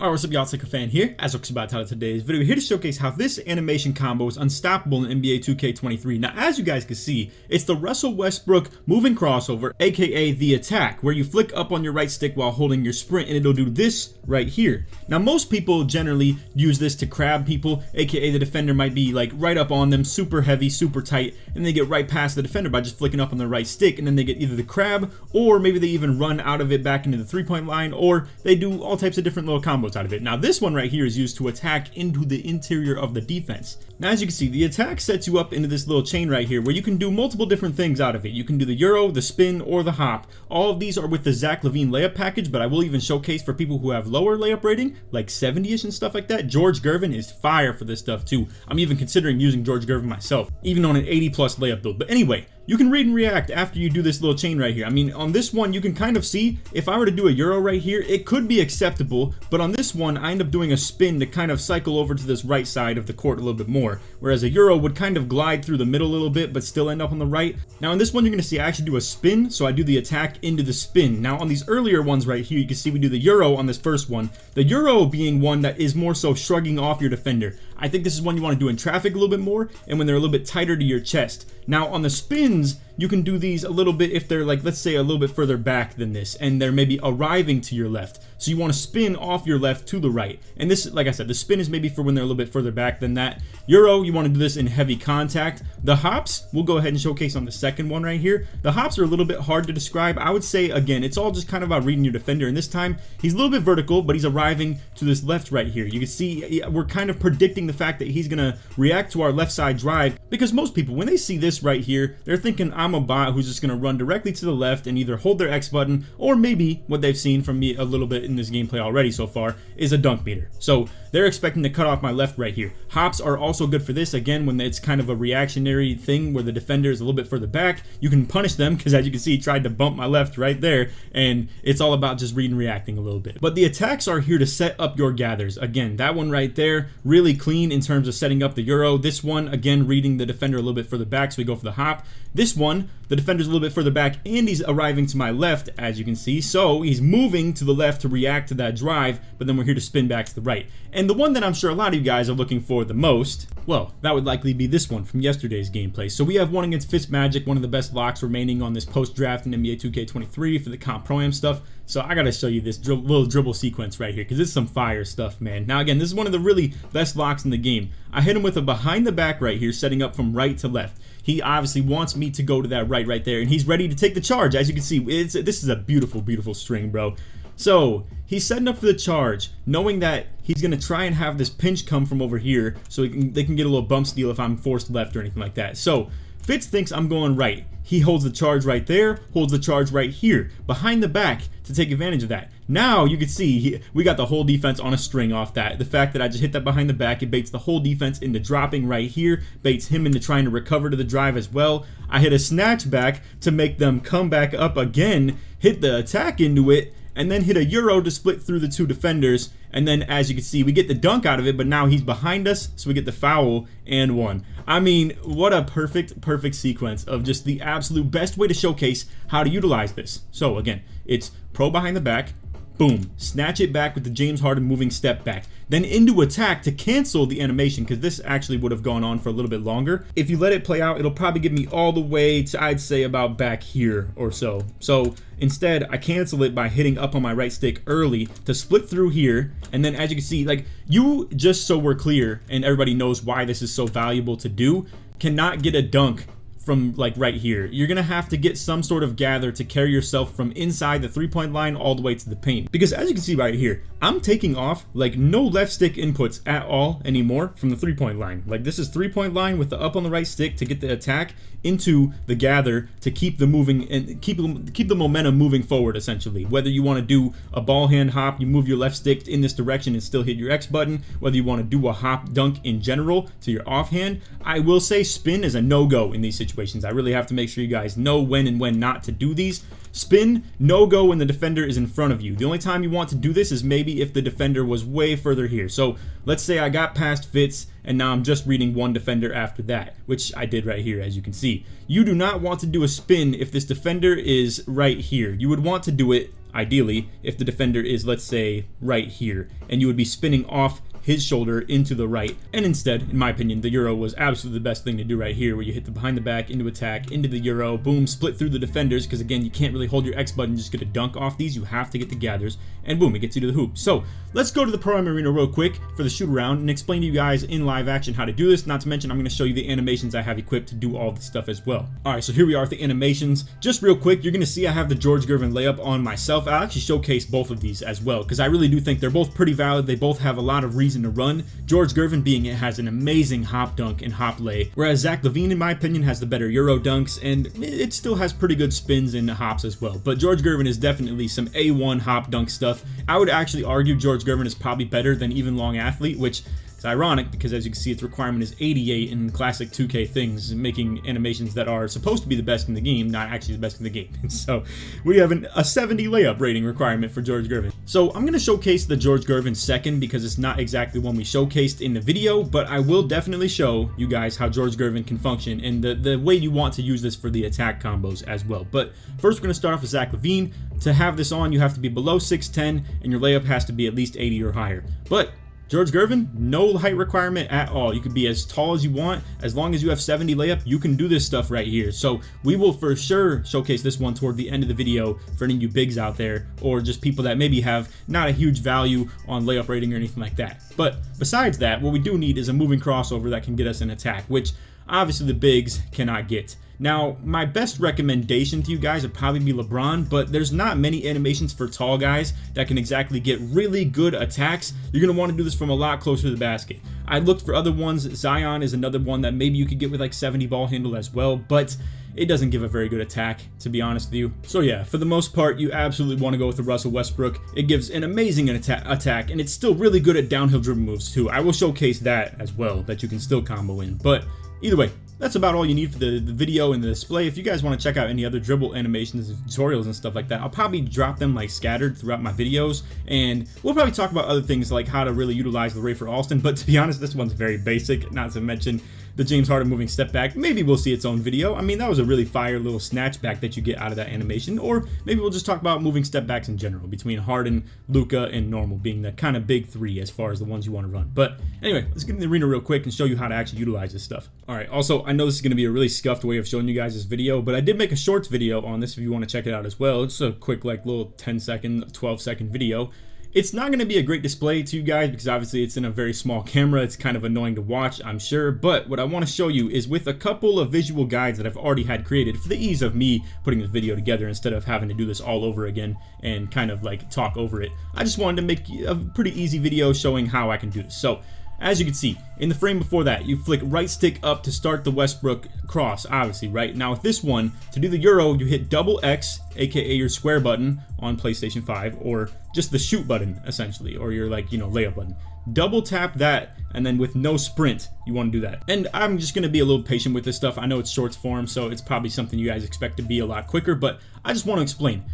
Alright, what's up y'all, it's like a fan here, as looks about title today's video, here to showcase how this animation combo is unstoppable in NBA 2K23. Now, as you guys can see, it's the Russell Westbrook moving crossover, aka the attack, where you flick up on your right stick while holding your sprint, and it'll do this right here. Now, most people generally use this to crab people, aka the defender might be like right up on them, super heavy, super tight, and they get right past the defender by just flicking up on the right stick, and then they get either the crab, or maybe they even run out of it back into the three-point line, or they do all types of different little combos out of it. Now this one right here is used to attack into the interior of the defense. Now as you can see, the attack sets you up into this little chain right here where you can do multiple different things out of it. You can do the Euro, the spin, or the hop. All of these are with the Zach LaVine layup package, but I will even showcase for people who have lower layup rating, like 70ish and stuff like that. George Gervin is fire for this stuff too. I'm even considering using George Gervin myself, even on an 80 plus layup build. But anyway, you can read and react after you do this little chain right here. I mean, on this one, you can kind of see, if I were to do a Euro right here, it could be acceptable, but on this one, I end up doing a spin to kind of cycle over to this right side of the court a little bit more, whereas a Euro would kind of glide through the middle a little bit, but still end up on the right. Now, in this one, you're going to see I actually do a spin, so I do the attack into the spin. Now, on these earlier ones right here, you can see we do the Euro on this first one, the Euro being one that is more so shrugging off your defender. I think this is one you want to do in traffic a little bit more, and when they're a little bit tighter to your chest. Now, on the spins, you can do these a little bit if they're like, let's say, a little bit further back than this, and they're maybe arriving to your left. So you want to spin off your left to the right. And this, like I said, the spin is maybe for when they're a little bit further back than that. Euro, you want to do this in heavy contact. The hops, we'll go ahead and showcase on the second one right here. The hops are a little bit hard to describe. I would say, again, it's all just kind of about reading your defender. And this time, he's a little bit vertical, but he's arriving to this left right here. You can see we're kind of predicting the fact that he's going to react to our left side drive, because most people, when they see this right here, they're thinking I'm a bot who's just going to run directly to the left and either hold their X button, or maybe what they've seen from me a little bit in this gameplay already so far is a dunk meter. So they're expecting to cut off my left right here. Hops are also good for this, again, when it's kind of a reactionary thing where the defender is a little bit further back. You can punish them, because as you can see, he tried to bump my left right there, and it's all about just reading and reacting a little bit. But the attacks are here to set up your gathers. Again, that one right there, really clean in terms of setting up the Euro. This one, again, reading the defender a little bit further back, so we go for the hop. This one, the defender's a little bit further back, and he's arriving to my left, as you can see. So he's moving to the left to react to that drive, but then we're here to spin back to the right. And the one that I'm sure a lot of you guys are looking for the most, well, that would likely be this one from yesterday's gameplay. So we have one against Fitzmagic, one of the best locks remaining on this post-draft in NBA 2K23 for the Comp Pro Am stuff. So I gotta show you this little dribble sequence right here, because it's some fire stuff, man. Now again, this is one of the really best locks in the game. I hit him with a behind the back right here, setting up from right to left. He obviously wants me to go to that right there, and he's ready to take the charge. As you can see, this is a beautiful, beautiful string, bro. So he's setting up for the charge, knowing that he's going to try and have this pinch come from over here, so they can get a little bump steal if I'm forced left or anything like that. So Fitz thinks I'm going right. He holds the charge right there, holds the charge right here, behind the back to take advantage of that. Now you can see we got the whole defense on a string off that. The fact that I just hit that behind the back, it baits the whole defense into dropping right here, baits him into trying to recover to the drive as well. I hit a snatch back to make them come back up again, hit the attack into it, and then hit a Euro to split through the two defenders. And then, as you can see, we get the dunk out of it, but now he's behind us, so we get the foul and one. I mean, what a perfect sequence of just the absolute best way to showcase how to utilize this. So again, it's pro behind the back, boom, snatch it back with the James Harden moving step back, then into attack to cancel the animation, because this actually would have gone on for a little bit longer. If you let it play out, it'll probably get me all the way to, I'd say, about back here or so. So instead, I cancel it by hitting up on my right stick early to split through here. And then as you can see, like, you, just so we're clear and everybody knows why this is so valuable to do, cannot get a dunk from like right here. You're gonna have to get some sort of gather to carry yourself from inside the three-point line all the way to the paint, because as you can see right here, I'm taking off like no left stick inputs at all anymore from the three-point line. Like, this is three-point line with the up on the right stick to get the attack into the gather to keep the moving and keep the momentum moving forward, essentially. Whether you want to do a ball hand hop, you move your left stick in this direction and still hit your X button, whether you want to do a hop dunk in general to your offhand. I will say spin is a no-go in these situations. situations. I really have to make sure you guys know when and when not to do these. Spin, no go when the defender is in front of you. The only time you want to do this is maybe if the defender was way further here. So let's say I got past Fitz and now I'm just reading one defender after that, which I did right here, as you can see. You do not want to do a spin if this defender is right here. You would want to do it, ideally, if the defender is, let's say, right here, and you would be spinning off his shoulder into the right. And instead, in my opinion, the Euro was absolutely the best thing to do right here, where you hit the behind the back into attack, into the Euro, boom, split through the defenders, because again, you can't really hold your X button just get a dunk off these. You have to get the gathers, and boom, it gets you to the hoop. So let's go to the Pro Am Arena real quick for the shoot around and explain to you guys in live action how to do this. Not to mention, I'm going to show you the animations I have equipped to do all this stuff as well. All right, so here we are with the animations. Just real quick, you're going to see I have the George Gervin layup on myself. I'll actually showcase both of these as well, because I really do think they're both pretty valid. They both have a lot of reason to run. George Gervin being it has an amazing hop dunk and hop lay, whereas Zach LaVine, in my opinion, has the better Euro dunks, and it still has pretty good spins and hops as well. But George Gervin is definitely some A1 hop dunk stuff. I would actually argue George Gervin is probably better than even Long Athlete, which it's ironic because, as you can see, its requirement is 88 in classic 2K things, making animations that are supposed to be the best in the game, not actually the best in the game. So we have a 70 layup rating requirement for George Gervin. So I'm going to showcase the George Gervin second because it's not exactly one we showcased in the video, but I will definitely show you guys how George Gervin can function and the way you want to use this for the attack combos as well. But first, we're going to start off with Zach LaVine. To have this on, you have to be below 6'10", and your layup has to be at least 80 or higher. But George Gervin, no height requirement at all. You could be as tall as you want. As long as you have 70 layup, you can do this stuff right here. So we will for sure showcase this one toward the end of the video for any of you bigs out there, or just people that maybe have not a huge value on layup rating or anything like that. But besides that, what we do need is a moving crossover that can get us an attack, which obviously the bigs cannot get. Now, my best recommendation to you guys would probably be LeBron, but there's not many animations for tall guys that can exactly get really good attacks. You're going to want to do this from a lot closer to the basket. I looked for other ones. Zion is another one that maybe you could get with like 70 ball handle as well, but it doesn't give a very good attack, to be honest with you. So yeah, for the most part, you absolutely want to go with the Russell Westbrook. It gives an amazing attack, and it's still really good at downhill dribble moves too. I will showcase that as well, that you can still combo in. But either way, that's about all you need for the video and the display. If you guys want to check out any other dribble animations and tutorials and stuff like that, I'll probably drop them like scattered throughout my videos, and we'll probably talk about other things like how to really utilize the Rafer Alston. But to be honest, this one's very basic, not to mention the James Harden moving step back. Maybe we'll see its own video. I mean, that was a really fire little snatch back that you get out of that animation. Or maybe we'll just talk about moving step backs in general, between Harden, Luka, and normal being the kind of big three as far as the ones you want to run. But anyway, let's get in the arena real quick and show you how to actually utilize this stuff. All right, also, I know this is going to be a really scuffed way of showing you guys this video, but I did make a shorts video on this if you want to check it out as well. It's a quick, like, little 10-second, 12-second video. It's not going to be a great display to you guys because obviously it's in a very small camera. It's kind of annoying to watch, I'm sure, but what I want to show you is with a couple of visual guides that I've already had created for the ease of me putting this video together instead of having to do this all over again and kind of like talk over it. I just wanted to make a pretty easy video showing how I can do this. So as you can see, in the frame before that, you flick right stick up to start the Westbrook cross, obviously, right? Now with this one, to do the Euro, you hit double X, aka your square button on PlayStation 5, or just the shoot button, essentially, or your, like, you know, layup button. Double tap that, and then with no sprint, you want to do that. And I'm just going to be a little patient with this stuff. I know it's shorts form, so it's probably something you guys expect to be a lot quicker, but I just want to explain.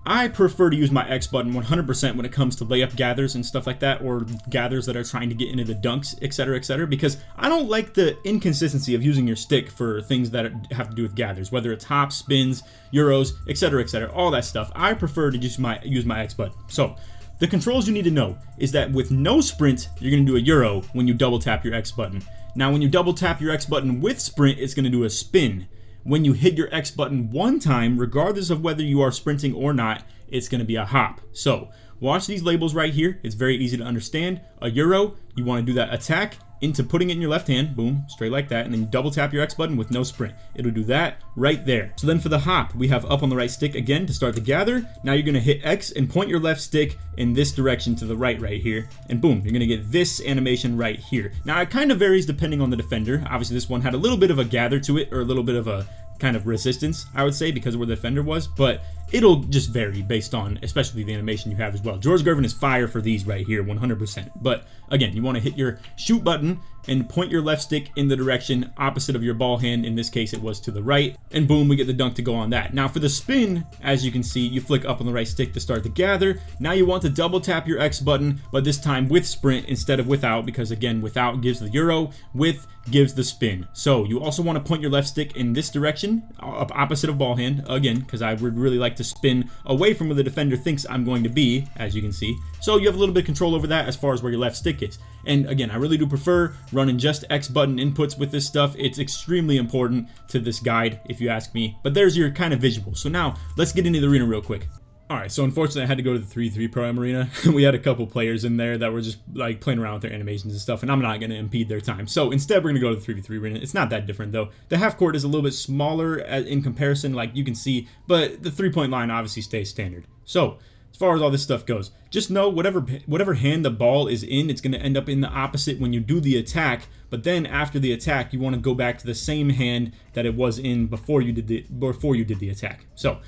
I prefer to use my X button 100% when it comes to layup gathers and stuff like that, or gathers that are trying to get into the dunks, etc., because I don't like the inconsistency of using your stick for things that have to do with gathers, whether it's hops, spins, Euros, etc., all that stuff. I prefer to just use my X button. So the controls you need to know is that with no sprint, you're going to do a Euro when you double tap your X button. Now when you double tap your X button with sprint, it's going to do a spin. When you hit your X button one time, regardless of whether you are sprinting or not, it's going to be a hop. So watch these labels right here. It's very easy to understand. A Euro, you want to do that attack into putting it in your left hand, boom, straight like that, and then you double tap your X button with no sprint. It'll do that right there. So then for the hop, we have up on the right stick again to start the gather. Now you're going to hit X and point your left stick in this direction to the right here, and boom, you're going to get this animation right here. Now it kind of varies depending on the defender. Obviously this one had a little bit of a gather to it, or a little bit of a kind of resistance, I would say, because of where the defender was, but it'll just vary based on especially the animation you have as well. George Gervin is fire for these right here, 100%. But again, you want to hit your shoot button and point your left stick in the direction opposite of your ball hand. In this case, it was to the right, and boom, we get the dunk to go on that. Now for the spin, as you can see, you flick up on the right stick to start the gather. Now you want to double tap your X button, but this time with sprint instead of without, because again, without gives the Euro, with gives the spin. So you also want to point your left stick in this direction, opposite of ball hand, again, because I would really like to spin away from where the defender thinks I'm going to be, as you can see. So you have a little bit of control over that as far as where your left stick is. And again, I really do prefer running just X button inputs with this stuff. It's extremely important to this guide, if you ask me. But there's your kind of visual. So now let's get into the arena real quick. Alright, so unfortunately I had to go to the 3-3 Pro Am Arena. We had a couple players in there that were just like playing around with their animations and stuff, and I'm not going to impede their time. So instead we're going to go to the 3v3 Arena. It's not that different though. The half court is a little bit smaller in comparison, like you can see, but the 3-point line obviously stays standard. So as far as all this stuff goes, just know whatever hand the ball is in, it's going to end up in the opposite when you do the attack. But then after the attack, you want to go back to the same hand that it was in before you did the attack. So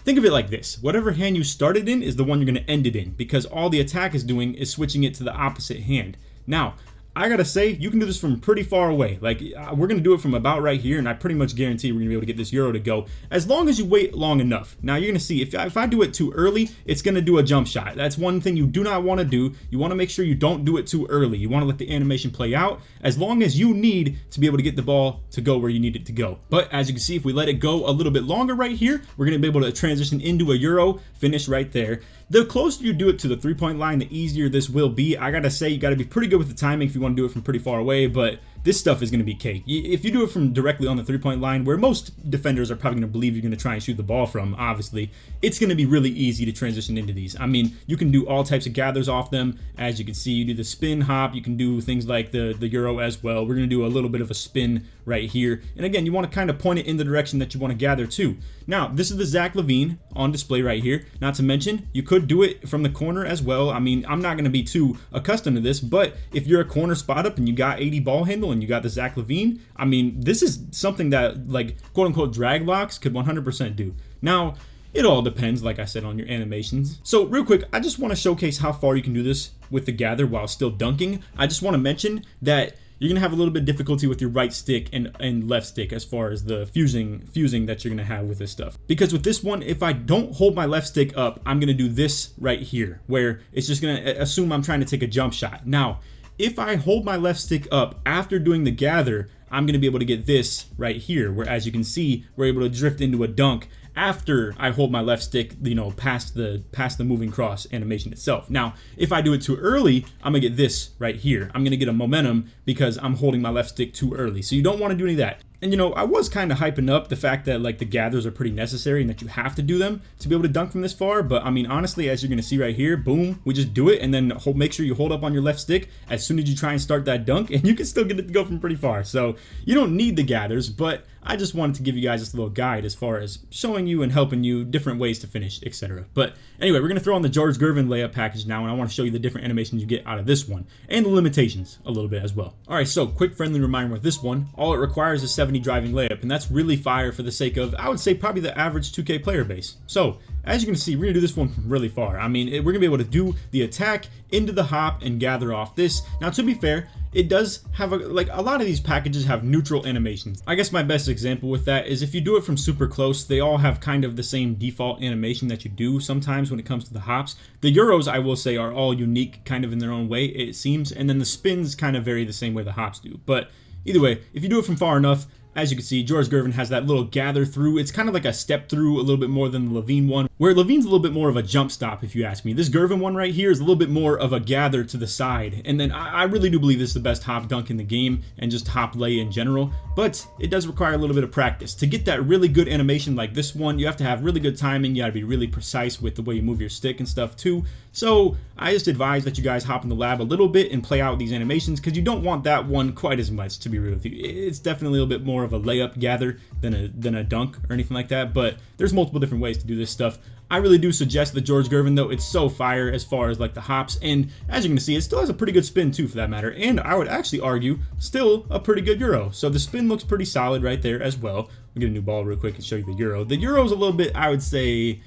think of it like this. Whatever hand you started in is the one you're going to end it in, because all the attack is doing is switching it to the opposite hand. Now, I gotta say, you can do this from pretty far away. Like, we're gonna do it from about right here, and I pretty much guarantee we're gonna be able to get this Euro to go, as long as you wait long enough. Now, you're gonna see, if I do it too early, it's gonna do a jump shot. That's one thing you do not wanna do. You wanna make sure you don't do it too early. You wanna let the animation play out, as long as you need to be able to get the ball to go where you need it to go. But as you can see, if we let it go a little bit longer right here, we're gonna be able to transition into a Euro, finish right there. The closer you do it to the 3-point line, the easier this will be. I gotta say, you gotta be pretty good with the timing if you want to do it from pretty far away, but this stuff is going to be cake. If you do it from directly on the 3-point line, where most defenders are probably going to believe you're going to try and shoot the ball from, obviously, it's going to be really easy to transition into these. I mean, you can do all types of gathers off them. As you can see, you do the spin hop. You can do things like the Euro as well. We're going to do a little bit of a spin right here. And again, you want to kind of point it in the direction that you want to gather to. Now, this is the Zach LaVine on display right here. Not to mention, you could do it from the corner as well. I mean, I'm not going to be too accustomed to this, but if you're a corner spot up and you got 80 ball handle and you got the Zach LaVine, I mean, this is something that, like, quote-unquote drag locks could 100% do. Now, it all depends, like I said, on your animations. So real quick, I just want to showcase how far you can do this with the gather while still dunking. I just want to mention that you're going to have a little bit of difficulty with your right stick and left stick as far as the fusing that you're going to have with this stuff. Because with this one, if I don't hold my left stick up, I'm going to do this right here, where it's just going to assume I'm trying to take a jump shot. Now, if I hold my left stick up after doing the gather, I'm going to be able to get this right here, where as you can see, we're able to drift into a dunk after I hold my left stick, you know, past the moving cross animation itself. Now, if I do it too early, I'm gonna get this right here. I'm gonna get a momentum because I'm holding my left stick too early. So you don't want to do any of that. And you know, I was kind of hyping up the fact that like the gathers are pretty necessary and that you have to do them to be able to dunk from this far. But I mean, honestly, as you're gonna see right here, boom, we just do it, and then make sure you hold up on your left stick as soon as you try and start that dunk, and you can still get it to go from pretty far. So you don't need the gathers, but I just wanted to give you guys this little guide as far as showing you and helping you different ways to finish, etc. But anyway, we're gonna throw on the George Gervin layup package now, and I want to show you the different animations you get out of this one and the limitations a little bit as well. All right, so quick friendly reminder with this one, all it requires is 70 driving layup, and that's really fire for the sake of, I would say, probably the average 2K player base. So as you can see, we're gonna do this one from really far. I mean, we're gonna be able to do the attack into the hop and gather off this. Now, to be fair, it does have a lot of these packages have neutral animations. I guess my best example with that is if you do it from super close, they all have kind of the same default animation that you do sometimes when it comes to the hops. The Euros, I will say, are all unique kind of in their own way, it seems, and then the spins kind of vary the same way the hops do. But either way, if you do it from far enough, as you can see, George Gervin has that little gather through. It's kind of like a step through a little bit more than the LaVine one, where LaVine's a little bit more of a jump stop, if you ask me. This Gervin one right here is a little bit more of a gather to the side. And then I really do believe this is the best hop dunk in the game and just hop lay in general. But it does require a little bit of practice. To get that really good animation like this one, you have to have really good timing. You gotta be really precise with the way you move your stick and stuff too. So I just advise that you guys hop in the lab a little bit and play out these animations, because you don't want that one quite as much, to be real with you. It's definitely a little bit more of a layup gather than a dunk or anything like that, but there's multiple different ways to do this stuff. I really do suggest the George Gervin though. It's so fire as far as like the hops, and as you can see, it still has a pretty good spin too, for that matter, and I would actually argue still a pretty good Euro. So the spin looks pretty solid right there as well. We'll get a new ball real quick and show you the Euro. The Euro is a little bit, I would say,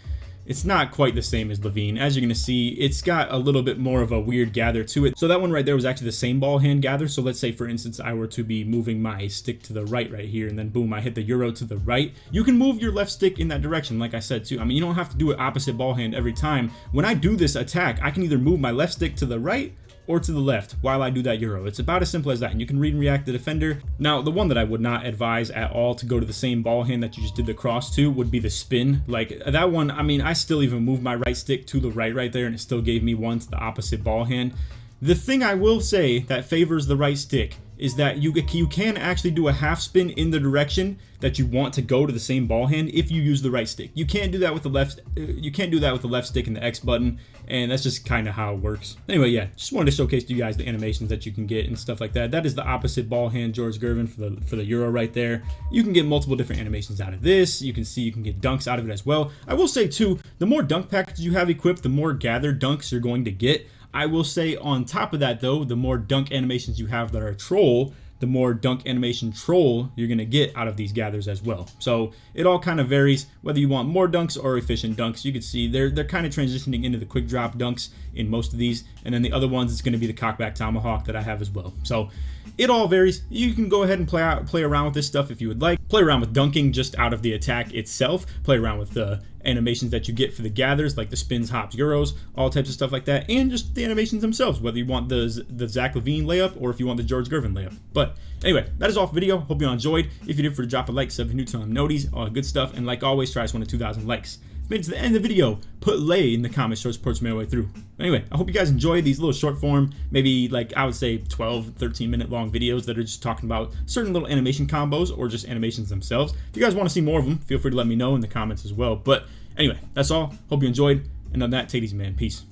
it's not quite the same as Levine. As you're going to see, it's got a little bit more of a weird gather to it. So that one right there was actually the same ball hand gather. So let's say, for instance, I were to be moving my stick to the right here, and then boom, I hit the Euro to the right. You can move your left stick in that direction, like I said too. I mean, you don't have to do it opposite ball hand every time. When I do this attack, I can either move my left stick to the right or to the left while I do that Euro. It's about as simple as that, and you can read and react the defender. Now, the one that I would not advise at all to go to the same ball hand that you just did the cross to would be the spin. Like that one, I mean, I still even moved my right stick to the right there, and it still gave me one to the opposite ball hand. The thing I will say that favors the right stick is that you can actually do a half spin in the direction that you want to go to the same ball hand if you use the right stick. You can't do that with the left. You can't do that with the left stick and the X button, and that's just kind of how it works. Anyway, yeah, just wanted to showcase to you guys the animations that you can get and stuff like that. That is the opposite ball hand George Gervin for the Euro right there. You can get multiple different animations out of this. You can see you can get dunks out of it as well. I will say too, the more dunk packages you have equipped, the more gathered dunks you're going to get. I will say on top of that though, the more dunk animations you have that are troll, the more dunk animation troll you're going to get out of these gathers as well. So it all kind of varies whether you want more dunks or efficient dunks. You can see they're kind of transitioning into the quick drop dunks in most of these, and then the other ones it's going to be the cockback tomahawk that I have as well. So it all varies. You can go ahead and play around with this stuff if you would like. Play around with dunking just out of the attack itself. Play around with the animations that you get for the gathers, like the spins, hops, Euros, all types of stuff like that, and just the animations themselves, whether you want the Zach LaVine layup or if you want the George Gervin layup. But anyway, that is all for the video. Hope you all enjoyed. If you did, for drop a like, sub if you're new, tell them noties, all good stuff, and like always, try us 1 to 2,000 likes. If you made it to the end of the video, put lay in the comments, show support my way through. Anyway, I hope you guys enjoyed these little short form, maybe like I would say 12, 13 minute long videos that are just talking about certain little animation combos or just animations themselves. If you guys want to see more of them, feel free to let me know in the comments as well. But anyway, that's all. Hope you enjoyed. And on that, take it easy, man. Peace.